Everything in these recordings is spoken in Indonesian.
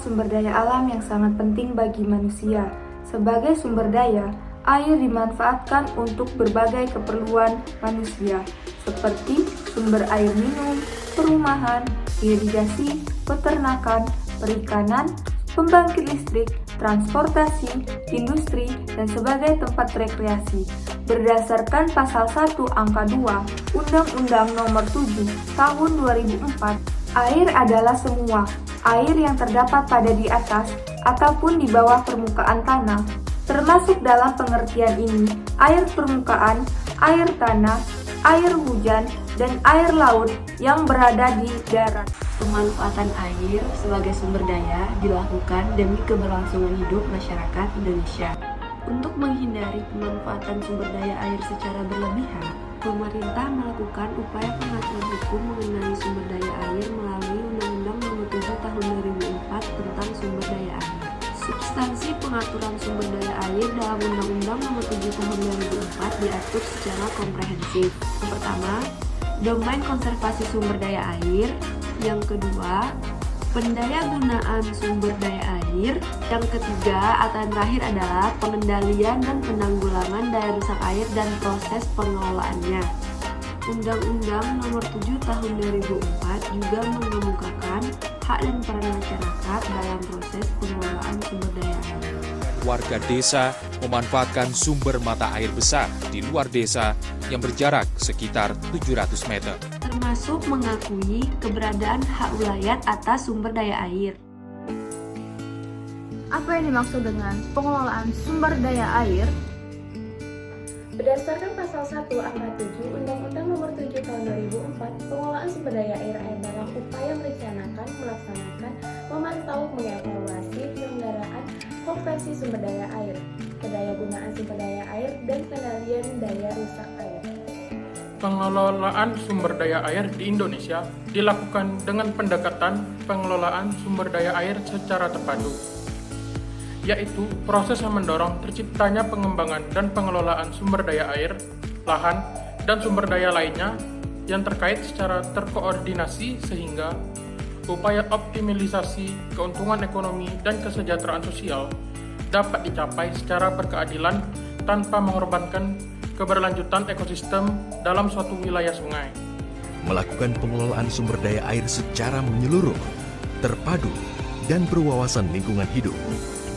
sumber daya alam yang sangat penting bagi manusia. Sebagai sumber daya, air dimanfaatkan untuk berbagai keperluan manusia, seperti sumber air minum, perumahan, irigasi, peternakan, perikanan, pembangkit listrik, transportasi, industri, dan sebagai tempat rekreasi. Berdasarkan pasal 1 angka 2 Undang-Undang Nomor 7 Tahun 2004, air adalah semua air yang terdapat pada di atas ataupun di bawah permukaan tanah. Termasuk dalam pengertian ini, air permukaan, air tanah, air hujan, dan air laut yang berada di darat. Pemanfaatan air sebagai sumber daya dilakukan demi keberlangsungan hidup masyarakat Indonesia. Untuk menghindari pemanfaatan sumber daya air secara berlebihan, pemerintah melakukan upaya pengaturan hukum mengenai sumber daya air melalui Undang-Undang Nomor 7 Tahun 2004 tentang sumber daya air. Substansi pengaturan sumber daya air dalam Undang-Undang Nomor 7 Tahun 2004 diatur secara komprehensif. Yang pertama, domain konservasi sumber daya air. Yang kedua, pendayagunaan sumber daya air. Yang ketiga atau yang terakhir adalah pengendalian dan penanggulangan daya rusak air dan proses pengelolaannya. Undang-Undang Nomor 7 Tahun 2004 juga mengemukakan hak dan peran masyarakat dalam proses pengelolaan sumber daya air. Warga desa memanfaatkan sumber mata air besar di luar desa yang berjarak sekitar 700 meter. Termasuk mengakui keberadaan hak wilayah atas sumber daya air. Apa yang dimaksud dengan pengelolaan sumber daya air? Berdasarkan pasal 1 angka 7 Undang-Undang Nomor 7 Tahun 2004, pengelolaan sumber daya air adalah upaya merencanakan, melaksanakan, memantau, mengevaluasi penyelenggaraan konversi sumber daya air, pendayagunaan sumber daya air, dan pengendalian daya rusak air. Pengelolaan sumber daya air di Indonesia dilakukan dengan pendekatan pengelolaan sumber daya air secara terpadu, yaitu proses yang mendorong terciptanya pengembangan dan pengelolaan sumber daya air, lahan, dan sumber daya lainnya yang terkait secara terkoordinasi sehingga upaya optimalisasi keuntungan ekonomi dan kesejahteraan sosial dapat dicapai secara berkeadilan tanpa mengorbankan keberlanjutan ekosistem dalam suatu wilayah sungai. Melakukan pengelolaan sumber daya air secara menyeluruh, terpadu, dan berwawasan lingkungan hidup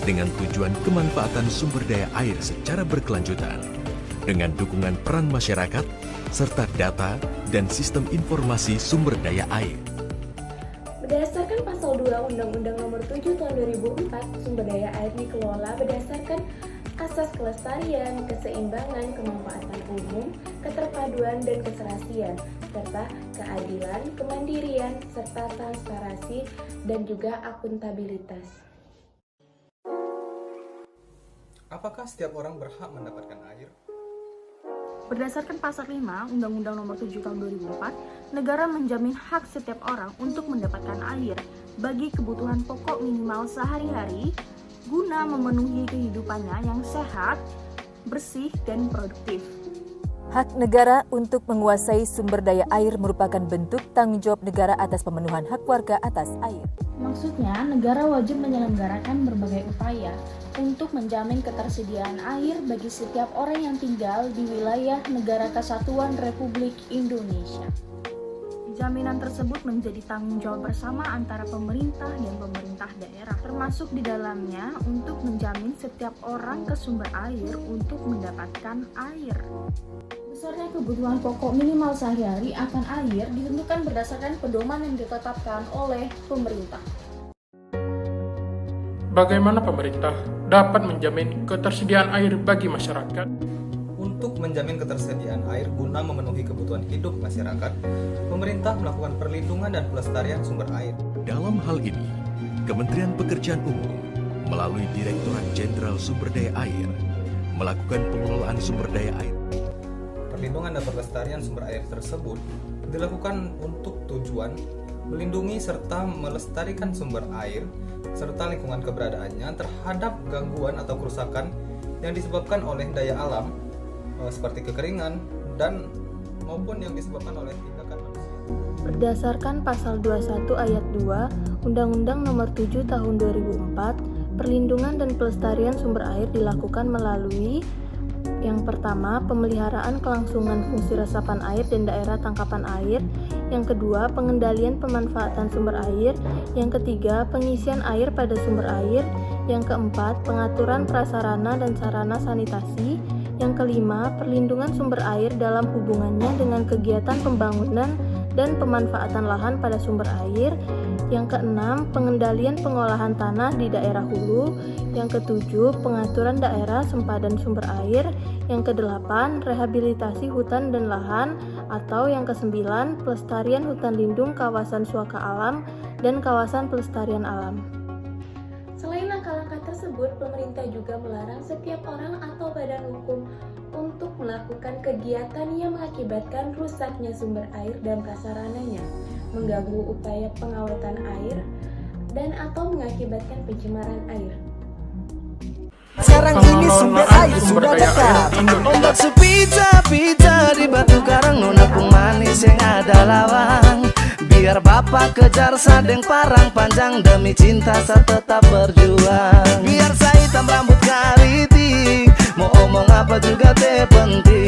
dengan tujuan kemanfaatan sumber daya air secara berkelanjutan dengan dukungan peran masyarakat serta data dan sistem informasi sumber daya air. Berdasarkan pasal 2 Undang-Undang Nomor 7 Tahun 2004, sumber daya air dikelola berdasarkan asas kelestarian, keseimbangan, kemanfaatan umum, keterpaduan dan keserasian, serta keadilan, kemandirian, serta transparansi dan juga akuntabilitas. Apakah setiap orang berhak mendapatkan air? Berdasarkan pasal 5 Undang-Undang Nomor 7 Tahun 2004, negara menjamin hak setiap orang untuk mendapatkan air bagi kebutuhan pokok minimal sehari-hari guna memenuhi kehidupannya yang sehat, bersih, dan produktif. Hak negara untuk menguasai sumber daya air merupakan bentuk tanggung jawab negara atas pemenuhan hak warga atas air. Maksudnya, negara wajib menyelenggarakan berbagai upaya untuk menjamin ketersediaan air bagi setiap orang yang tinggal di wilayah Negara Kesatuan Republik Indonesia. Jaminan tersebut menjadi tanggung jawab bersama antara pemerintah dan pemerintah daerah, termasuk di dalamnya untuk menjamin setiap orang ke sumber air untuk mendapatkan air. Besarnya kebutuhan pokok minimal sehari-hari akan air ditentukan berdasarkan pedoman yang ditetapkan oleh pemerintah. Bagaimana pemerintah dapat menjamin ketersediaan air bagi masyarakat? Untuk menjamin ketersediaan air guna memenuhi kebutuhan hidup masyarakat, pemerintah melakukan perlindungan dan pelestarian sumber air. Dalam hal ini, Kementerian Pekerjaan Umum melalui Direktorat Jenderal Sumber Daya Air melakukan pengelolaan sumber daya air. Perlindungan dan pelestarian sumber air tersebut dilakukan untuk tujuan melindungi serta melestarikan sumber air serta lingkungan keberadaannya terhadap gangguan atau kerusakan yang disebabkan oleh daya alam seperti kekeringan dan maupun yang disebabkan oleh tindakan manusia. Berdasarkan pasal 21 ayat 2 Undang-Undang Nomor 7 Tahun 2004, perlindungan dan pelestarian sumber air dilakukan melalui yang pertama, pemeliharaan kelangsungan fungsi resapan air dan daerah tangkapan air. Yang kedua, pengendalian pemanfaatan sumber air. Yang ketiga, pengisian air pada sumber air. Yang keempat, pengaturan prasarana dan sarana sanitasi. Yang kelima, perlindungan sumber air dalam hubungannya dengan kegiatan pembangunan dan pemanfaatan lahan pada sumber air. Yang keenam, pengendalian pengolahan tanah di daerah hulu. Yang ketujuh, pengaturan daerah sempadan sumber air. Yang kedelapan, rehabilitasi hutan dan lahan. Atau yang kesembilan, pelestarian hutan lindung kawasan suaka alam dan kawasan pelestarian alam. Selain langkah-langkah tersebut, pemerintah juga melarang setiap orang atau badan hukum untuk melakukan kegiatan yang mengakibatkan rusaknya sumber air dan prasarananya, mengganggu upaya pengawetan air, dan atau mengakibatkan pencemaran air. Sekarang ini sumber air sudah dekat. Ombak sepita-pita di batu karang, nona pung manis yang ada lawang. Biar bapak kejar sadeng parang panjang, demi cinta saya tetap berjuang. Biar saya hitam rambut keriting, mau omong apa juga teh penting.